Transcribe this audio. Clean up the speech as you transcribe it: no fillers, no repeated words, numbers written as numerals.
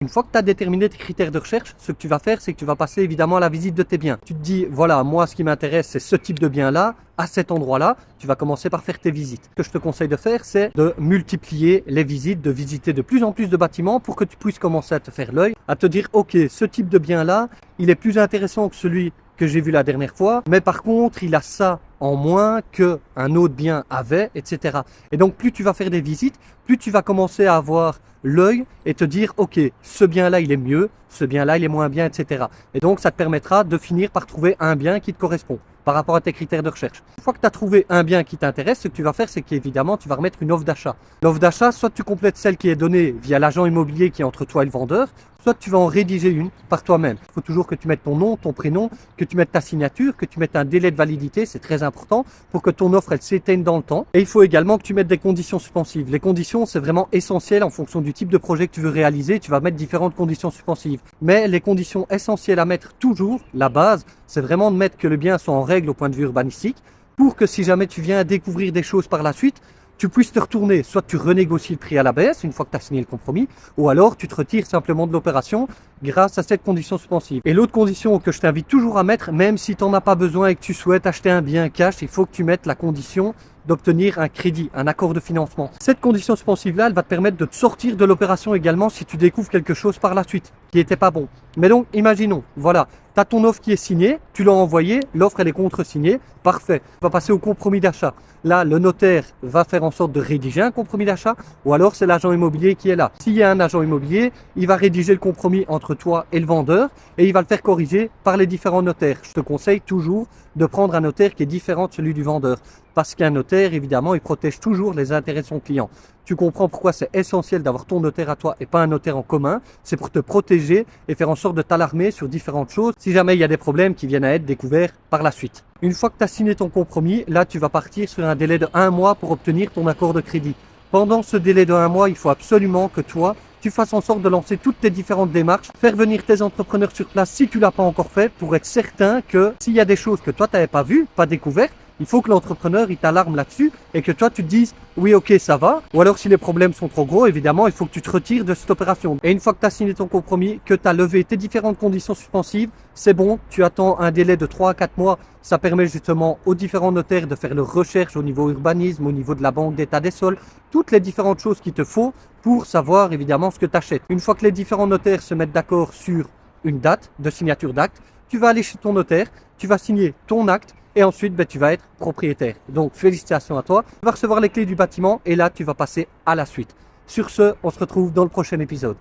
Une fois que tu as déterminé tes critères de recherche, ce que tu vas faire, c'est que tu vas passer évidemment à la visite de tes biens. Tu te dis, voilà, moi ce qui m'intéresse, c'est ce type de bien-là, à cet endroit-là. Tu vas commencer par faire tes visites. Ce que je te conseille de faire, c'est de multiplier les visites, de visiter de plus en plus de bâtiments pour que tu puisses commencer à te faire l'œil, à te dire, ok, ce type de bien-là, il est plus intéressant que celui que j'ai vu la dernière fois, mais par contre, il a ça en moins qu'un autre bien avait, etc. Et donc, plus tu vas faire des visites, plus tu vas commencer à avoir l'œil et te dire, ok, ce bien-là, il est mieux, ce bien-là, il est moins bien, etc. Et donc, ça te permettra de finir par trouver un bien qui te correspond par rapport à tes critères de recherche. Une fois que tu as trouvé un bien qui t'intéresse, ce que tu vas faire, c'est qu'évidemment, tu vas remettre une offre d'achat. L'offre d'achat, soit tu complètes celle qui est donnée via l'agent immobilier qui est entre toi et le vendeur, soit tu vas en rédiger une par toi-même. Il faut toujours que tu mettes ton nom, ton prénom, que tu mettes ta signature, que tu mettes un délai de validité, c'est très important pour que ton offre, elle s'éteigne dans le temps. Et il faut également que tu mettes des conditions suspensives. Les conditions, c'est vraiment essentiel en fonction du type de projet que tu veux réaliser. Tu vas mettre différentes conditions suspensives. Mais les conditions essentielles à mettre toujours, la base, c'est vraiment de mettre que le bien soit en règle au point de vue urbanistique pour que si jamais tu viens à découvrir des choses par la suite, tu puisses te retourner, soit tu renégocies le prix à la baisse une fois que tu as signé le compromis, ou alors tu te retires simplement de l'opération grâce à cette condition suspensive. Et l'autre condition que je t'invite toujours à mettre, même si tu n'en as pas besoin et que tu souhaites acheter un bien cash, il faut que tu mettes la condition d'obtenir un crédit, un accord de financement. Cette condition suspensive-là, elle va te permettre de te sortir de l'opération également si tu découvres quelque chose par la suite qui n'était pas bon. Mais donc, imaginons, voilà, tu as ton offre qui est signée, tu l'as envoyée, l'offre elle est contre-signée, parfait. On va passer au compromis d'achat. Là, le notaire va faire en sorte de rédiger un compromis d'achat ou alors c'est l'agent immobilier qui est là. S'il y a un agent immobilier, il va rédiger le compromis entre toi et le vendeur et il va le faire corriger par les différents notaires. Je te conseille toujours de prendre un notaire qui est différent de celui du vendeur parce qu'un notaire, évidemment, il protège toujours les intérêts de son client. Tu comprends pourquoi c'est essentiel d'avoir ton notaire à toi et pas un notaire en commun. C'est pour te protéger et faire en sorte de t'alarmer sur différentes choses si jamais il y a des problèmes qui viennent à être découverts par la suite. Une fois que tu as signé ton compromis, là tu vas partir sur un délai de 1 mois pour obtenir ton accord de crédit. Pendant ce délai de 1 mois, il faut absolument que toi, tu fasses en sorte de lancer toutes tes différentes démarches, faire venir tes entrepreneurs sur place si tu ne l'as pas encore fait pour être certain que s'il y a des choses que toi tu n'avais pas vues, pas découvertes, il faut que l'entrepreneur il t'alarme là-dessus et que toi tu te dises oui ok ça va, ou alors si les problèmes sont trop gros, évidemment il faut que tu te retires de cette opération. Et une fois que tu as signé ton compromis, que tu as levé tes différentes conditions suspensives, c'est bon, tu attends un délai de 3 à 4 mois, ça permet justement aux différents notaires de faire leurs recherches au niveau urbanisme, au niveau de la banque d'état des sols, toutes les différentes choses qu'il te faut pour savoir évidemment ce que tu achètes. Une fois que les différents notaires se mettent d'accord sur une date de signature d'acte, tu vas aller chez ton notaire, tu vas signer ton acte et ensuite tu vas être propriétaire. Donc félicitations à toi, tu vas recevoir les clés du bâtiment et là tu vas passer à la suite. Sur ce, on se retrouve dans le prochain épisode.